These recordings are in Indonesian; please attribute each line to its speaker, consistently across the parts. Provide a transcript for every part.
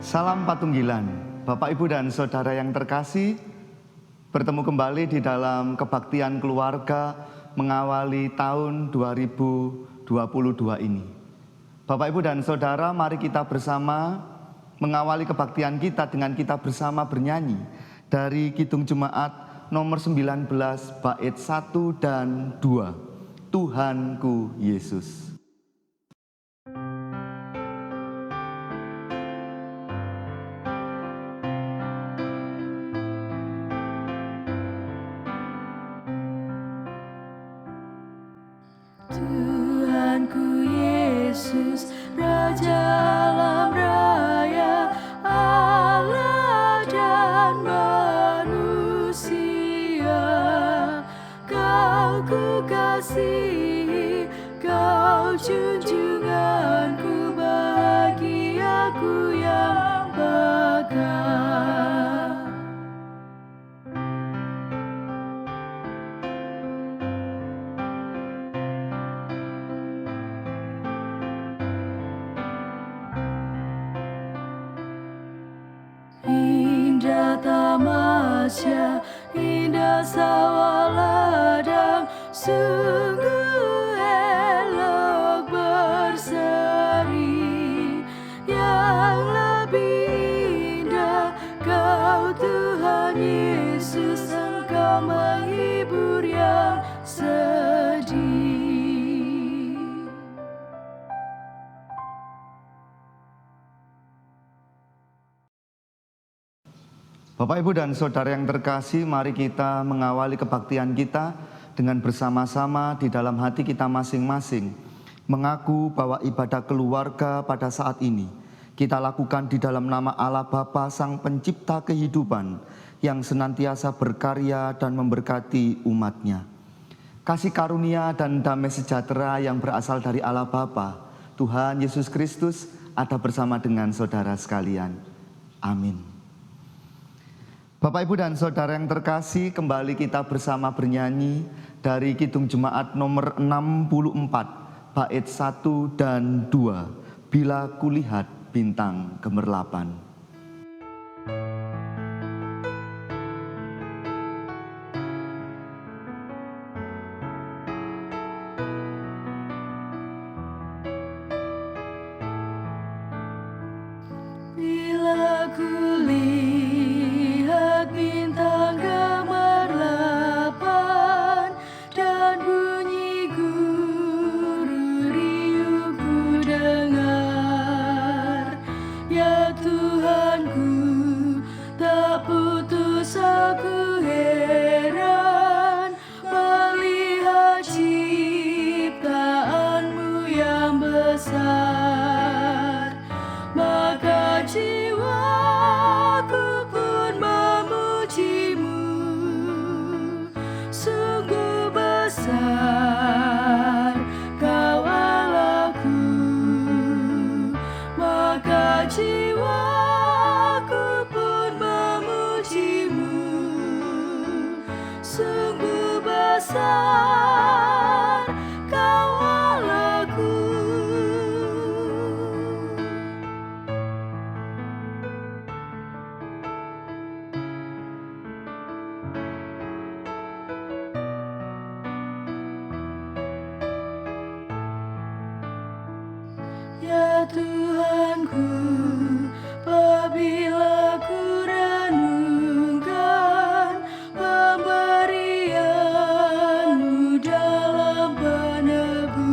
Speaker 1: Salam Patunggilan, Bapak, Ibu, dan Saudara yang terkasih, bertemu kembali di dalam kebaktian keluarga mengawali tahun 2022 ini. Bapak, Ibu, dan Saudara, mari kita bersama mengawali kebaktian kita dengan kita bersama bernyanyi dari Kidung Jemaat nomor 19 bait 1 dan 2, Tuhanku Yesus.
Speaker 2: Tuhanku Yesus, Raja alam raya, Allah dan manusia. Kau ku kasihi, Kau junjunganku, bahagiaku yang bakal. Indah tamasya, indah sawah ladang, sungguh elok berseri. Yang lebih indah Kau Tuhan Yesus, Engkau menghibur yang sedih.
Speaker 1: Bapak, Ibu, dan Saudara yang terkasih, mari kita mengawali kebaktian kita dengan bersama-sama di dalam hati kita masing-masing, mengaku bahwa ibadah keluarga pada saat ini kita lakukan di dalam nama Allah Bapa Sang Pencipta kehidupan yang senantiasa berkarya dan memberkati umat-Nya. Kasih karunia dan damai sejahtera yang berasal dari Allah Bapa, Tuhan Yesus Kristus ada bersama dengan saudara sekalian. Amin. Bapak, Ibu, dan Saudara yang terkasih, kembali kita bersama bernyanyi dari Kidung Jemaat nomor 64, bait 1 dan 2, Bila Kulihat Bintang Gemerlapan.
Speaker 2: Bila kulihat bintang gemerlapan dan bunyi guru riuh ku dengar, ya Tuhanku, tak putus aku heran melihat ciptaanmu yang besar. Maka jiwaku pun memujimu, sungguh besar Kau Allahku. Maka jiwaku pun memujimu, sungguh besar Kau Allahku. Ya Tuhanku, apabila ku renungkan pemberian-Mu dalam penebus,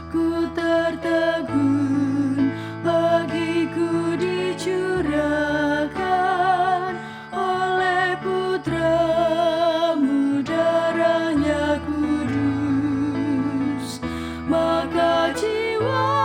Speaker 2: ku tertegun, bagiku dicurahkan oleh Putra-Mu, darahnya kudus. Maka jiwa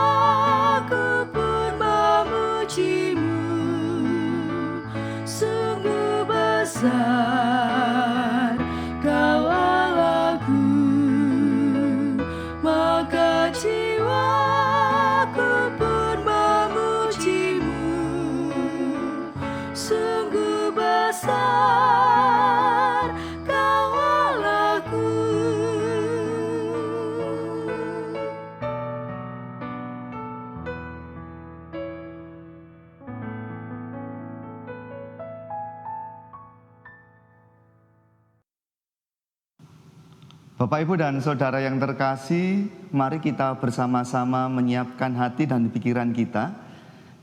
Speaker 1: Bapak, Ibu, dan Saudara yang terkasih, mari kita bersama-sama menyiapkan hati dan pikiran kita.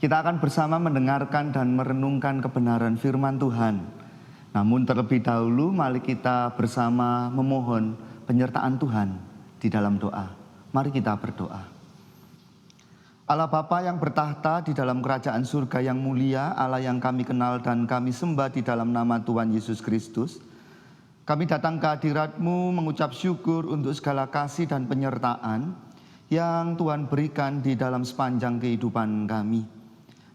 Speaker 1: Kita akan bersama mendengarkan dan merenungkan kebenaran firman Tuhan. Namun terlebih dahulu, mari kita bersama memohon penyertaan Tuhan di dalam doa. Mari kita berdoa. Allah Bapa yang bertahta di dalam kerajaan surga yang mulia, Allah yang kami kenal dan kami sembah di dalam nama Tuhan Yesus Kristus. Kami datang ke hadirat-Mu mengucap syukur untuk segala kasih dan penyertaan yang Tuhan berikan di dalam sepanjang kehidupan kami.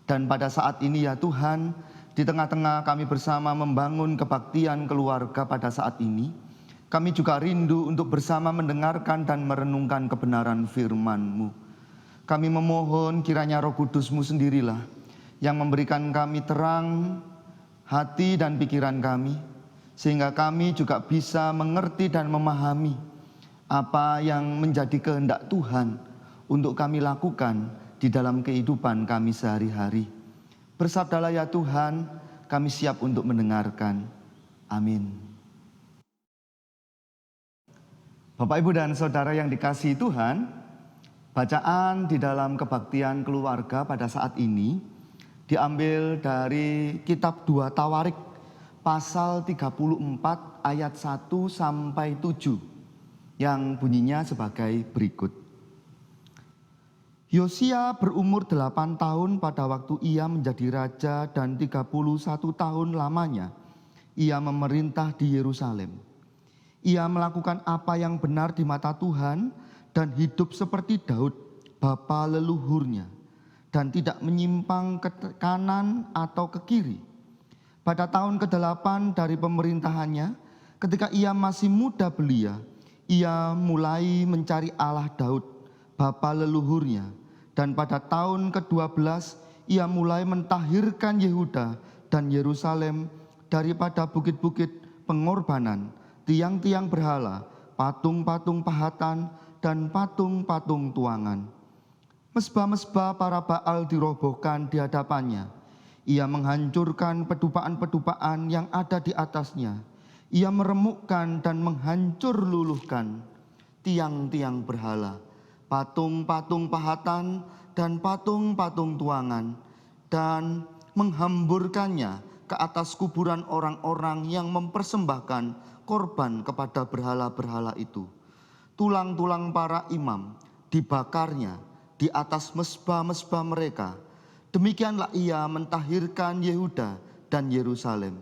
Speaker 1: Dan pada saat ini ya Tuhan, di tengah-tengah kami bersama membangun kebaktian keluarga pada saat ini, kami juga rindu untuk bersama mendengarkan dan merenungkan kebenaran firman-Mu. Kami memohon kiranya Roh Kudus-Mu sendirilah yang memberikan kami terang hati dan pikiran kami, sehingga kami juga bisa mengerti dan memahami apa yang menjadi kehendak Tuhan untuk kami lakukan di dalam kehidupan kami sehari-hari. Bersabdalah ya Tuhan, kami siap untuk mendengarkan. Amin. Bapak, Ibu, dan Saudara yang dikasihi Tuhan, bacaan di dalam kebaktian keluarga pada saat ini diambil dari kitab 2 Tawarik pasal 34 ayat 1 sampai 7 yang bunyinya sebagai berikut. Yosia berumur 8 tahun pada waktu ia menjadi raja dan 31 tahun lamanya ia memerintah di Yerusalem. Ia melakukan apa yang benar di mata Tuhan dan hidup seperti Daud, bapa leluhurnya, dan tidak menyimpang ke kanan atau ke kiri. Pada tahun ke-8 dari pemerintahannya, ketika ia masih muda belia, ia mulai mencari Allah Daud, bapa leluhurnya. Dan pada tahun ke-12, ia mulai mentahirkan Yehuda dan Yerusalem daripada bukit-bukit pengorbanan, tiang-tiang berhala, patung-patung pahatan, dan patung-patung tuangan. Mesbah-mesbah para Baal dirobohkan di hadapannya. Ia menghancurkan pedupaan-pedupaan yang ada di atasnya. Ia meremukkan dan menghancur luluhkan tiang-tiang berhala, patung-patung pahatan dan patung-patung tuangan, dan menghamburkannya ke atas kuburan orang-orang yang mempersembahkan korban kepada berhala-berhala itu. Tulang-tulang para imam dibakarnya di atas mesbah-mesbah mereka. Demikianlah ia mentahirkan Yehuda dan Yerusalem.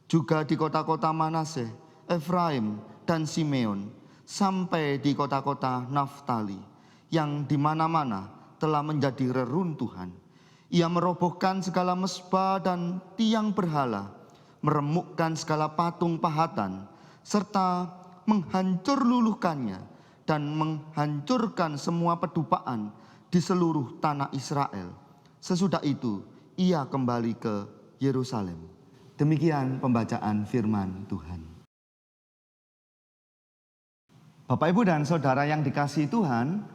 Speaker 1: Juga di kota-kota Manaseh, Efraim, dan Simeon, sampai di kota-kota Naftali, yang di mana-mana telah menjadi reruntuhan. Ia merobohkan segala mesbah dan tiang berhala, meremukkan segala patung pahatan, serta menghancur luluhkannya dan menghancurkan semua pedupaan di seluruh tanah Israel. Sesudah itu, ia kembali ke Yerusalem. Demikian pembacaan firman Tuhan. Bapak, Ibu, dan Saudara yang dikasihi Tuhan,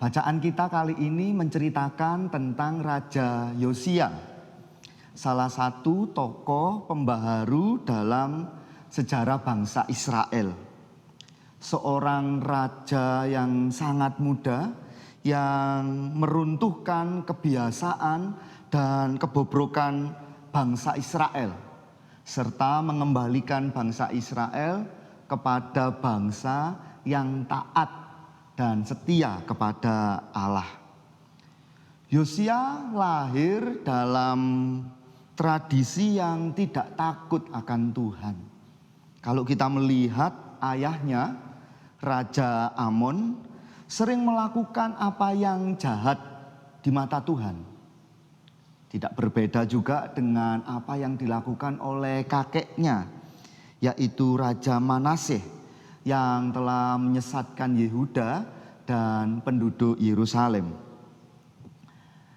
Speaker 1: bacaan kita kali ini menceritakan tentang Raja Yosia, salah satu tokoh pembaharu dalam sejarah bangsa Israel. Seorang raja yang sangat muda, yang meruntuhkan kebiasaan dan kebobrokan bangsa Israel, serta mengembalikan bangsa Israel kepada bangsa yang taat dan setia kepada Allah. Yosia lahir dalam tradisi yang tidak takut akan Tuhan. Kalau kita melihat ayahnya, Raja Amon, sering melakukan apa yang jahat di mata Tuhan. Tidak berbeda juga dengan apa yang dilakukan oleh kakeknya, yaitu Raja Manaseh, yang telah menyesatkan Yehuda dan penduduk Yerusalem.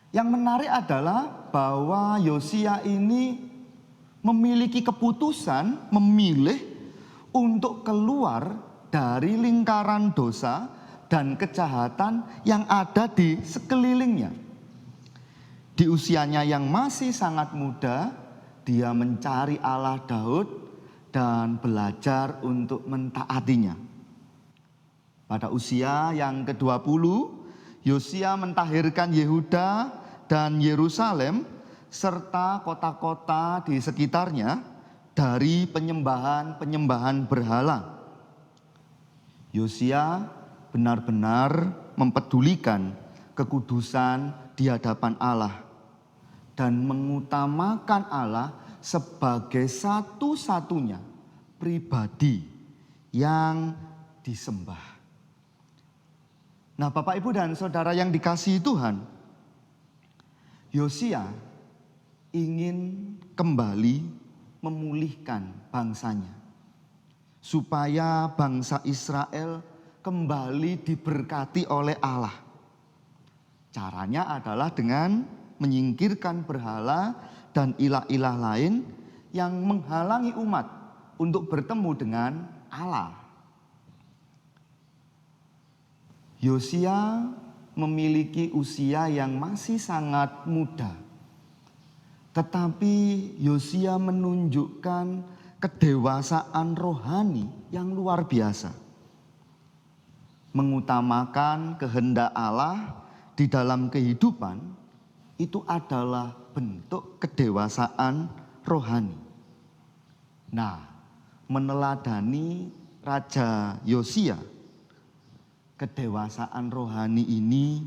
Speaker 1: Yang menarik adalah bahwa Yosia ini memiliki keputusan memilih untuk keluar dari lingkaran dosa dan kejahatan yang ada di sekelilingnya. Di usianya yang masih sangat muda, dia mencari Allah Daud dan belajar untuk mentaatinya. Pada usia yang ke-20, Yosia mentahirkan Yehuda dan Yerusalem serta kota-kota di sekitarnya dari penyembahan berhala. Yosia benar-benar mempedulikan kekudusan di hadapan Allah dan mengutamakan Allah sebagai satu-satunya pribadi yang disembah. Nah, Bapak, Ibu, dan Saudara yang dikasihi Tuhan, Yosia ingin kembali memulihkan bangsanya, supaya bangsa Israel kembali diberkati oleh Allah. Caranya adalah dengan menyingkirkan berhala dan ilah-ilah lain yang menghalangi umat untuk bertemu dengan Allah. Yosia memiliki usia yang masih sangat muda. Tetapi Yosia menunjukkan kedewasaan rohani yang luar biasa. Mengutamakan kehendak Allah di dalam kehidupan itu adalah bentuk kedewasaan rohani. Nah, meneladani Raja Yosia, kedewasaan rohani ini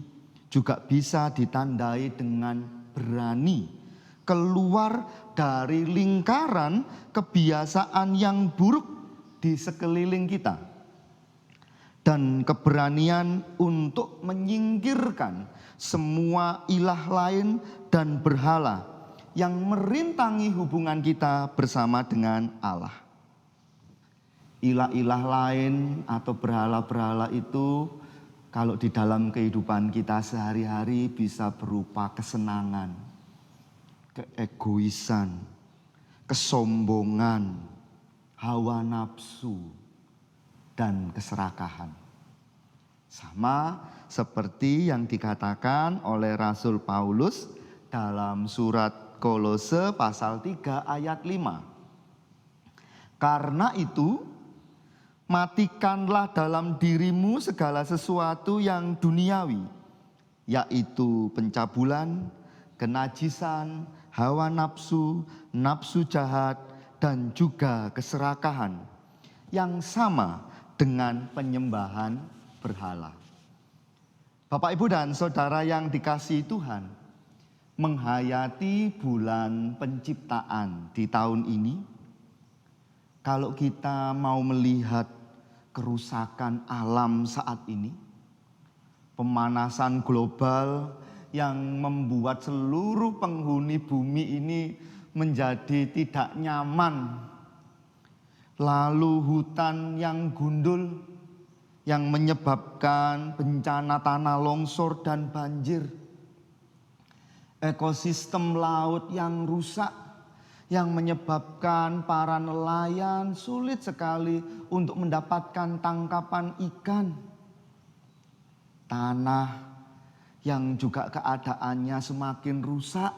Speaker 1: juga bisa ditandai dengan berani keluar dari lingkaran kebiasaan yang buruk di sekeliling kita, dan keberanian untuk menyingkirkan semua ilah lain dan berhala yang merintangi hubungan kita bersama dengan Allah. Ilah-ilah lain atau berhala-berhala itu kalau di dalam kehidupan kita sehari-hari bisa berupa kesenangan, keegoisan, kesombongan, hawa nafsu, dan keserakahan. Sama seperti yang dikatakan oleh Rasul Paulus dalam surat Kolose pasal 3 ayat 5. Karena itu, matikanlah dalam dirimu segala sesuatu yang duniawi, yaitu pencabulan, kenajisan, hawa nafsu, nafsu jahat, dan juga keserakahan, yang sama dengan penyembahan berhala. Bapak, Ibu, dan Saudara yang dikasihi Tuhan, menghayati bulan penciptaan di tahun ini, kalau kita mau melihat kerusakan alam saat ini, pemanasan global yang membuat seluruh penghuni bumi ini menjadi tidak nyaman, lalu hutan yang gundul yang menyebabkan bencana tanah longsor dan banjir, ekosistem laut yang rusak yang menyebabkan para nelayan sulit sekali untuk mendapatkan tangkapan ikan. Tanah yang juga keadaannya semakin rusak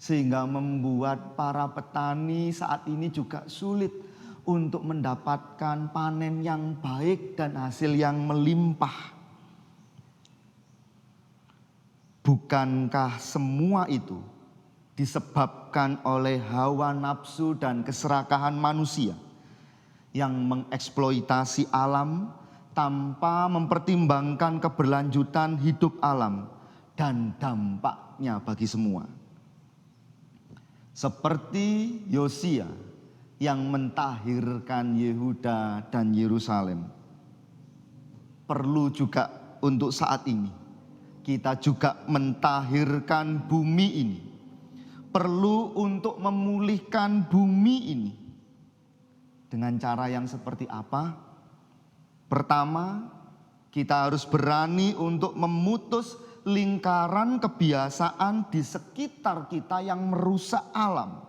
Speaker 1: sehingga membuat para petani saat ini juga sulit untuk mendapatkan panen yang baik dan hasil yang melimpah. Bukankah semua itu disebabkan oleh hawa nafsu dan keserakahan manusia yang mengeksploitasi alam tanpa mempertimbangkan keberlanjutan hidup alam dan dampaknya bagi semua? Seperti Yosia yang mentahirkan Yehuda dan Yerusalem, perlu juga untuk saat ini kita juga mentahirkan bumi ini. Perlu untuk memulihkan bumi ini. Dengan cara yang seperti apa? Pertama, kita harus berani untuk memutus lingkaran kebiasaan di sekitar kita yang merusak alam.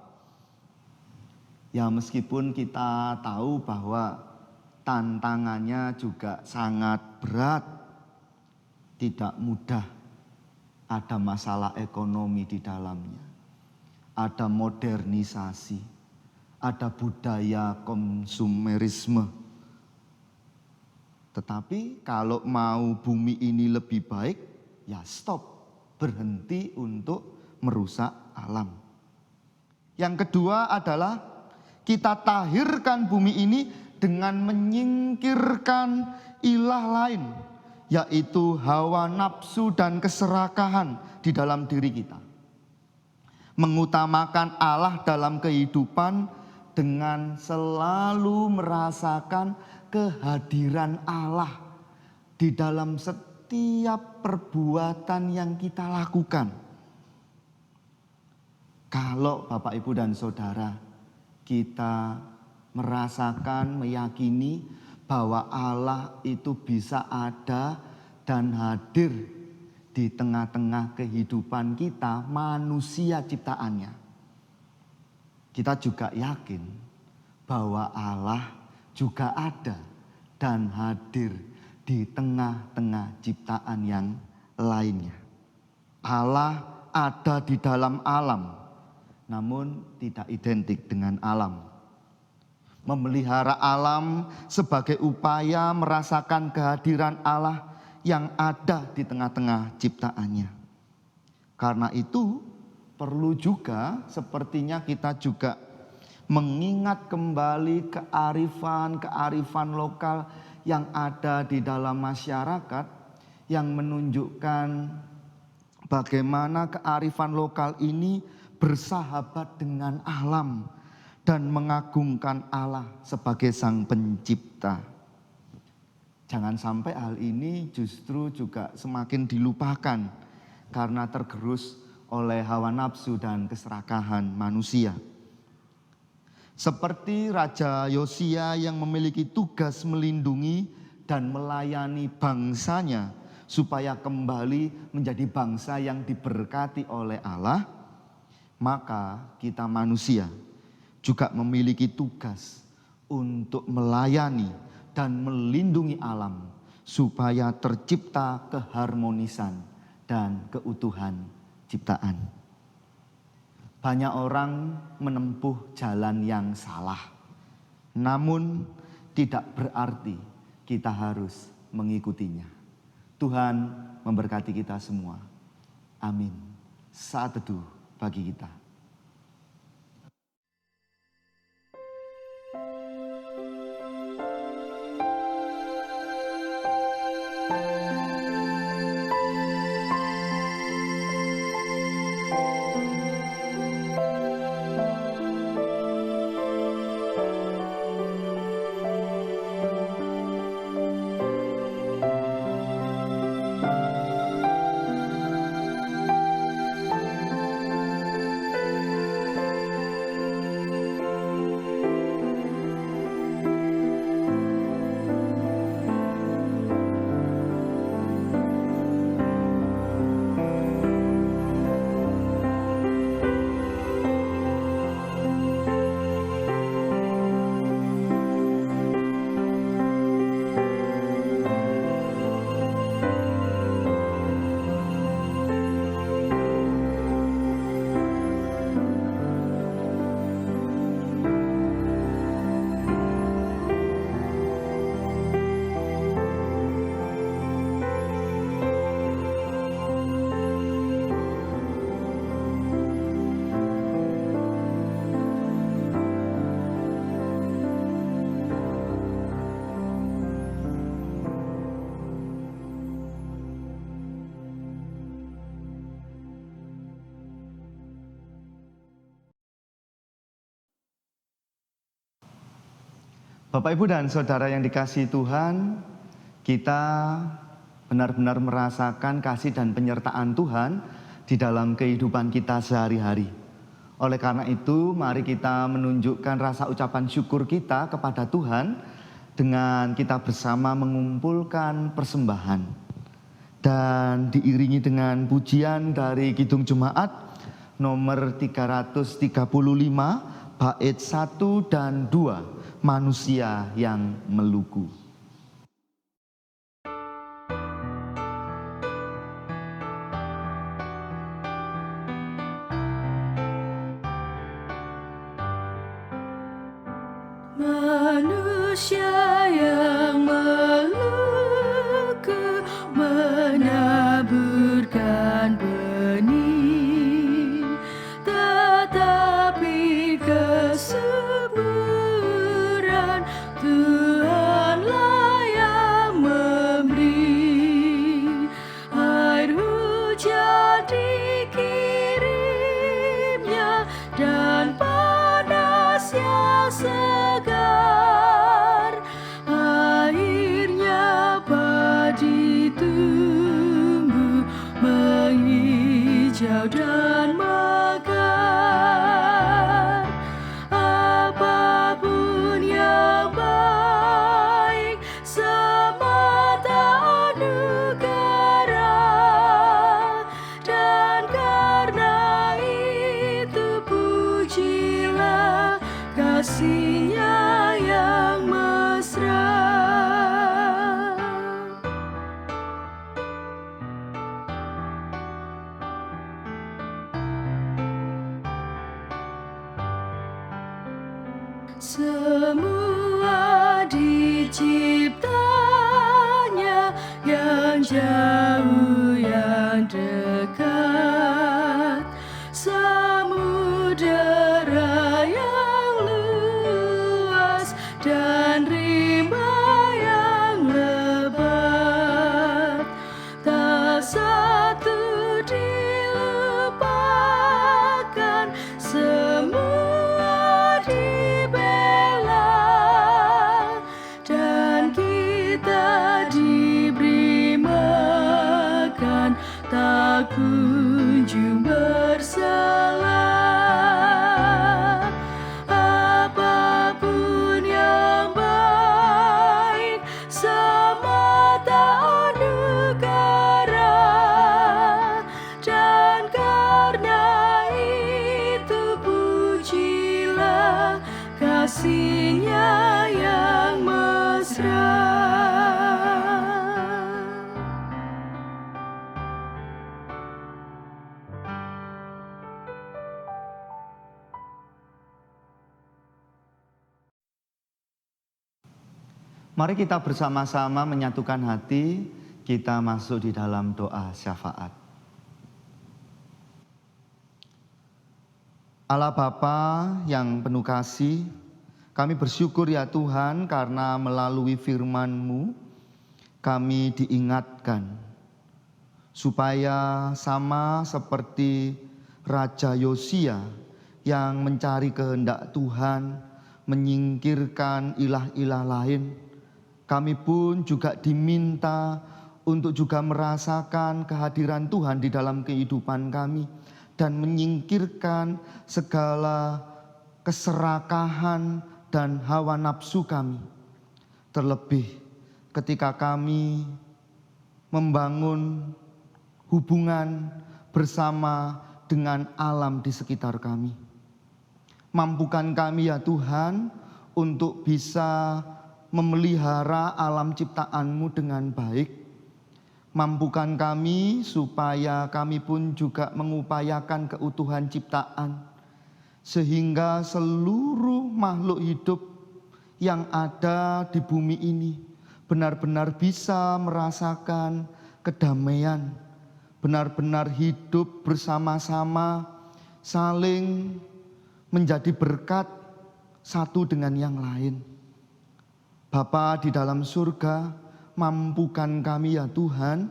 Speaker 1: Ya, meskipun kita tahu bahwa tantangannya juga sangat berat, tidak mudah. Ada masalah ekonomi di dalamnya. Ada modernisasi, ada budaya konsumerisme. Tetapi kalau mau bumi ini lebih baik, ya stop, berhenti untuk merusak alam. Yang kedua adalah kita tahirkan bumi ini dengan menyingkirkan ilah lain, yaitu hawa nafsu dan keserakahan di dalam diri kita. Mengutamakan Allah dalam kehidupan dengan selalu merasakan kehadiran Allah di dalam setiap perbuatan yang kita lakukan. Kalau Bapak, Ibu, dan Saudara, kita merasakan, meyakini bahwa Allah itu bisa ada dan hadir di tengah-tengah kehidupan kita, manusia ciptaannya. Kita juga yakin bahwa Allah juga ada dan hadir di tengah-tengah ciptaan yang lainnya. Allah ada di dalam alam, namun tidak identik dengan alam. Memelihara alam sebagai upaya merasakan kehadiran Allah yang ada di tengah-tengah ciptaannya. Karena itu perlu juga sepertinya kita juga mengingat kembali kearifan lokal yang ada di dalam masyarakat, yang menunjukkan bagaimana kearifan lokal ini bersahabat dengan alam dan mengagungkan Allah sebagai Sang Pencipta. Jangan sampai hal ini justru juga semakin dilupakan karena tergerus oleh hawa nafsu dan keserakahan manusia. Seperti Raja Yosia yang memiliki tugas melindungi dan melayani bangsanya supaya kembali menjadi bangsa yang diberkati oleh Allah, maka kita manusia juga memiliki tugas untuk melayani dan melindungi alam supaya tercipta keharmonisan dan keutuhan ciptaan. Banyak orang menempuh jalan yang salah, namun tidak berarti kita harus mengikutinya. Tuhan memberkati kita semua. Amin. Saat teduh bagi kita. Bapak, Ibu, dan Saudara yang dikasihi Tuhan, kita benar-benar merasakan kasih dan penyertaan Tuhan di dalam kehidupan kita sehari-hari. Oleh karena itu, mari kita menunjukkan rasa ucapan syukur kita kepada Tuhan dengan kita bersama mengumpulkan persembahan. Dan diiringi dengan pujian dari Kidung Jemaat nomor 335, bait 1 dan 2. Manusia yang meluku.
Speaker 2: Manusia yang meluku kunjung bersalah. Apapun yang baik semata anugerah, dan karena itu pujilah kasih-Nya yang mesra.
Speaker 1: Mari kita bersama-sama menyatukan hati, kita masuk di dalam doa syafaat. Allah Bapa yang penuh kasih, kami bersyukur ya Tuhan karena melalui firman-Mu kami diingatkan supaya sama seperti Raja Yosia yang mencari kehendak Tuhan, menyingkirkan ilah-ilah lain. Kami pun juga diminta untuk juga merasakan kehadiran Tuhan di dalam kehidupan kami dan menyingkirkan segala keserakahan dan hawa nafsu kami. Terlebih ketika kami membangun hubungan bersama dengan alam di sekitar kami. Mampukan kami ya Tuhan untuk bisa memelihara alam ciptaan-Mu dengan baik. Mampukan kami supaya kami pun juga mengupayakan keutuhan ciptaan, sehingga seluruh makhluk hidup yang ada di bumi ini benar-benar bisa merasakan kedamaian, benar-benar hidup bersama-sama, saling menjadi berkat satu dengan yang lain. Bapa di dalam surga, mampukan kami ya Tuhan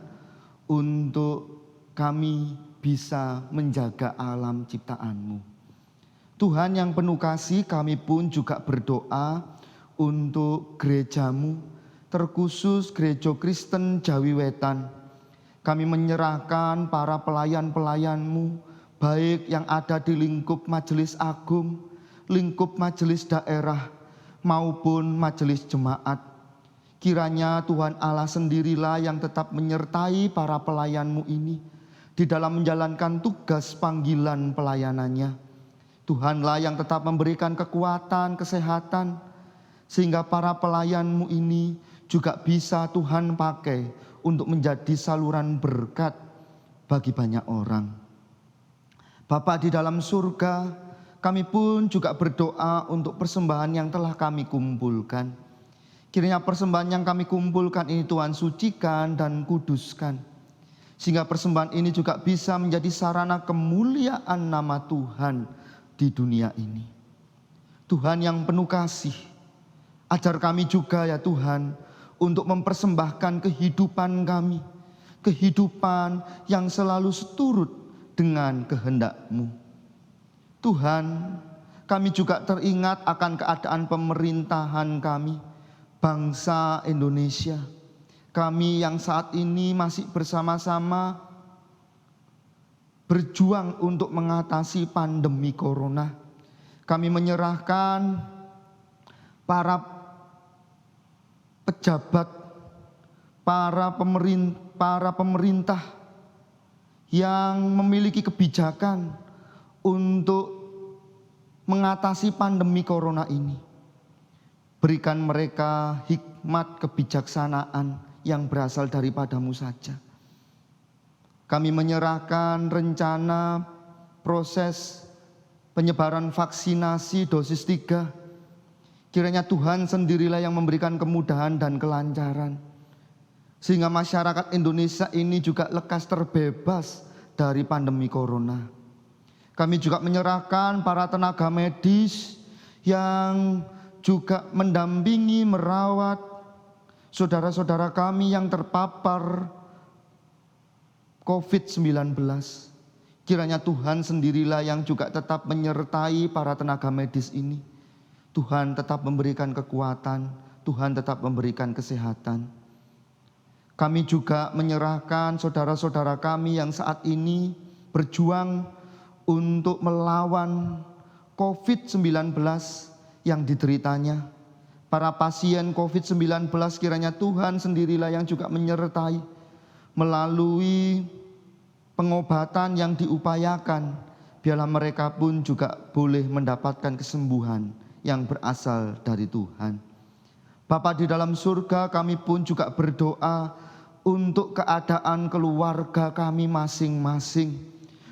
Speaker 1: untuk kami bisa menjaga alam ciptaan-Mu. Tuhan yang penuh kasih, kami pun juga berdoa untuk gereja-Mu, terkhusus Gereja Kristen Jawi Wetan. Kami menyerahkan para pelayan-pelayan-Mu, baik yang ada di lingkup Majelis Agung, lingkup Majelis Daerah, maupun majelis jemaat. Kiranya Tuhan Allah sendirilah yang tetap menyertai para pelayan-Mu ini di dalam menjalankan tugas panggilan pelayanannya. Tuhanlah yang tetap memberikan kekuatan, kesehatan, sehingga para pelayan-Mu ini juga bisa Tuhan pakai untuk menjadi saluran berkat bagi banyak orang. Bapa di dalam surga, kami pun juga berdoa untuk persembahan yang telah kami kumpulkan. Kiranya persembahan yang kami kumpulkan ini Tuhan sucikan dan kuduskan, sehingga persembahan ini juga bisa menjadi sarana kemuliaan nama Tuhan di dunia ini. Tuhan yang penuh kasih, ajar kami juga ya Tuhan untuk mempersembahkan kehidupan kami, kehidupan yang selalu seturut dengan kehendak-Mu. Tuhan, kami juga teringat akan keadaan pemerintahan kami, bangsa Indonesia. Kami yang saat ini masih bersama-sama berjuang untuk mengatasi pandemi corona. Kami menyerahkan para pejabat, para pemerintah yang memiliki kebijakan untuk mengatasi pandemi corona ini. Berikan mereka hikmat kebijaksanaan yang berasal daripada-Mu saja. Kami menyerahkan rencana proses penyebaran vaksinasi dosis 3. Kiranya Tuhan sendirilah yang memberikan kemudahan dan kelancaran, sehingga masyarakat Indonesia ini juga lekas terbebas dari pandemi corona. Kami juga menyerahkan para tenaga medis yang juga mendampingi, merawat saudara-saudara kami yang terpapar COVID-19. Kiranya Tuhan sendirilah yang juga tetap menyertai para tenaga medis ini. Tuhan tetap memberikan kekuatan, Tuhan tetap memberikan kesehatan. Kami juga menyerahkan saudara-saudara kami yang saat ini berjuang untuk melawan COVID-19 yang dideritanya. Para pasien COVID-19 kiranya Tuhan sendirilah yang juga menyertai melalui pengobatan yang diupayakan. Biarlah mereka pun juga boleh mendapatkan kesembuhan yang berasal dari Tuhan. Bapa di dalam surga, kami pun juga berdoa untuk keadaan keluarga kami masing-masing.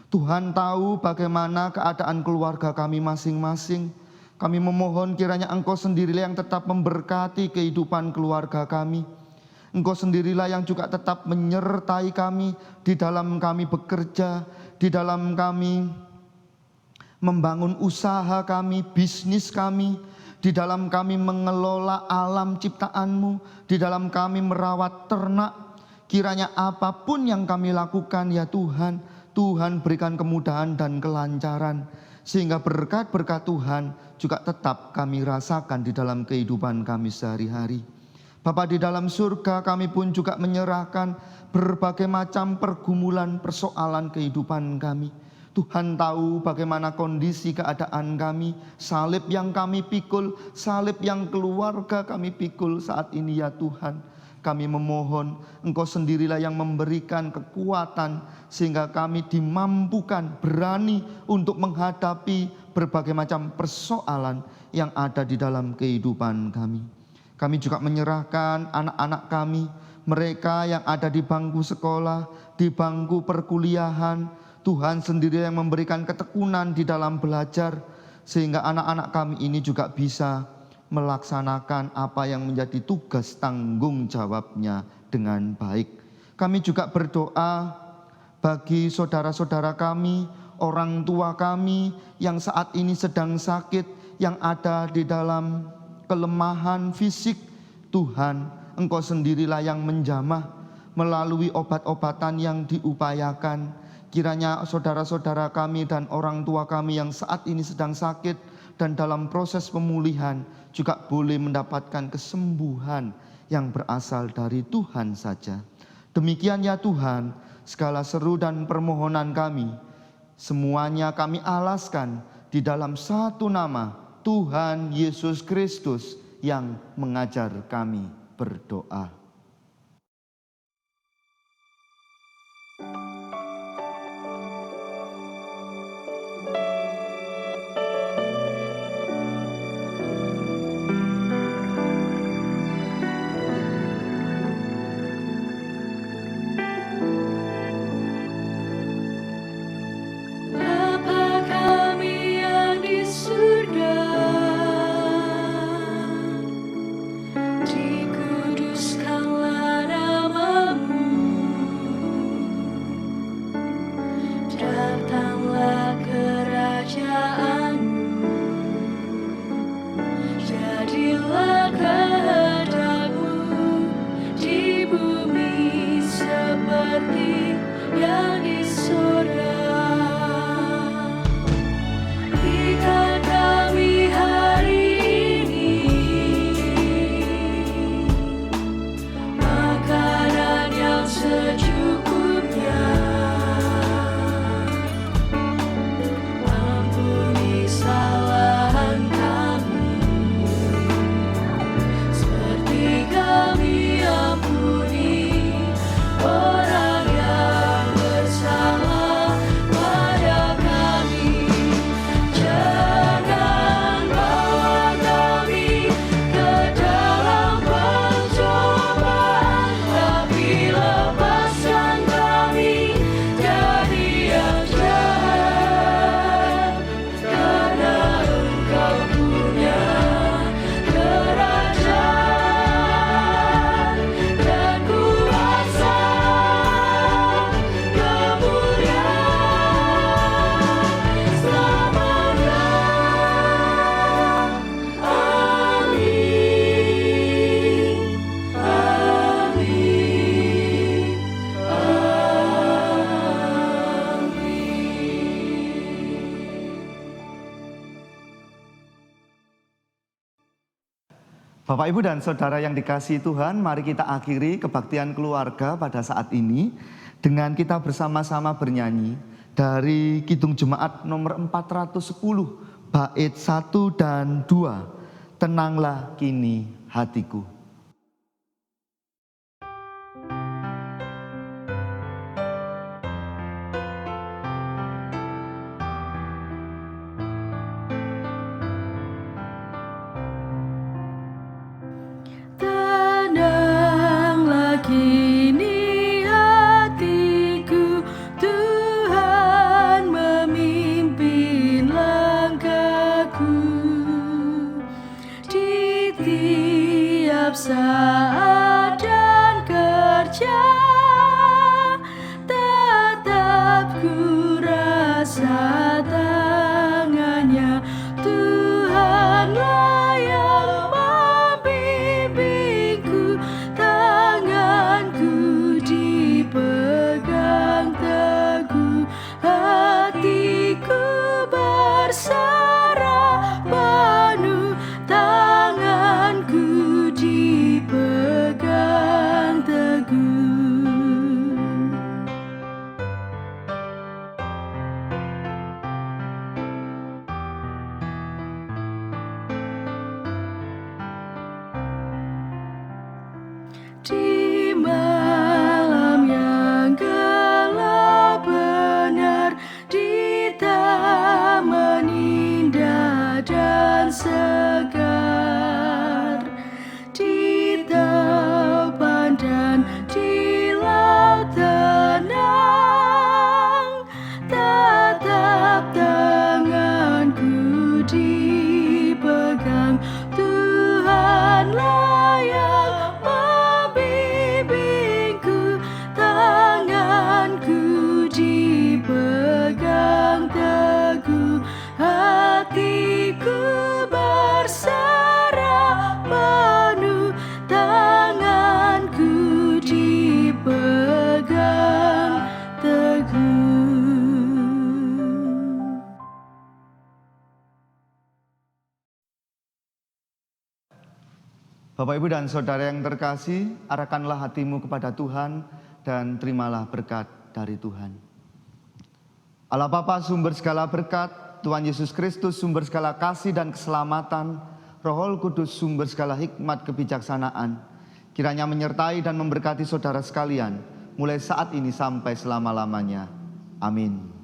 Speaker 1: Tuhan tahu bagaimana keadaan keluarga kami masing-masing. Kami memohon kiranya Engkau sendirilah yang tetap memberkati kehidupan keluarga kami. Engkau sendirilah yang juga tetap menyertai kami di dalam kami bekerja, di dalam kami membangun usaha kami, bisnis kami, di dalam kami mengelola alam ciptaan-Mu, di dalam kami merawat ternak. Kiranya apapun yang kami lakukan ya Tuhan, Tuhan berikan kemudahan dan kelancaran. Sehingga berkat-berkat Tuhan juga tetap kami rasakan di dalam kehidupan kami sehari-hari. Bapa di dalam surga, kami pun juga menyerahkan berbagai macam pergumulan, persoalan kehidupan kami. Tuhan tahu bagaimana kondisi keadaan kami, salib yang kami pikul, salib yang keluarga kami pikul saat ini ya Tuhan. Kami memohon Engkau sendirilah yang memberikan kekuatan sehingga kami dimampukan berani untuk menghadapi berbagai macam persoalan yang ada di dalam kehidupan kami. Kami juga menyerahkan anak-anak kami, mereka yang ada di bangku sekolah, di bangku perkuliahan. Tuhan sendiri yang memberikan ketekunan di dalam belajar sehingga anak-anak kami ini juga bisa melaksanakan apa yang menjadi tugas tanggung jawabnya dengan baik. Kami juga berdoa bagi saudara-saudara kami, orang tua kami yang saat ini sedang sakit, yang ada di dalam kelemahan fisik. Tuhan, Engkau sendirilah yang menjamah melalui obat-obatan yang diupayakan. Kiranya saudara-saudara kami dan orang tua kami yang saat ini sedang sakit dan dalam proses pemulihan juga boleh mendapatkan kesembuhan yang berasal dari Tuhan saja. Demikian ya Tuhan, segala seru dan permohonan kami, semuanya kami alaskan di dalam satu nama, Tuhan Yesus Kristus yang mengajar kami berdoa. Bapak, Ibu, dan Saudara yang dikasihi Tuhan, mari kita akhiri kebaktian keluarga pada saat ini dengan kita bersama-sama bernyanyi dari Kidung Jemaat nomor 410, bait 1 dan 2, Tenanglah Kini Hatiku.
Speaker 2: Tenanglah kini hatiku, Tuhan memimpin langkahku. Di tiap saat dan kerja, tetap ku rasa tangannya. Tuhanlah yang membimbingku, tanganku dipegang teguh, hatiku berserah penuh, tanganku dipegang teguh. Di malam yang gelap benar, di taman indah dan segar, di tepan dan di laut tenang, tetap tanganku dipegang. Tuhanlah yang membimbingku, tanganku dipegang teguh, hatiku berserah penuh, tanganku dipegang teguh.
Speaker 1: Bapak, Ibu, dan Saudara yang terkasih, arahkanlah hatimu kepada Tuhan dan terimalah berkat dari Tuhan. Allah Bapa, sumber segala berkat, Tuhan Yesus Kristus, sumber segala kasih dan keselamatan, Roh Kudus, sumber segala hikmat kebijaksanaan, kiranya menyertai dan memberkati saudara sekalian, mulai saat ini sampai selama-lamanya. Amin.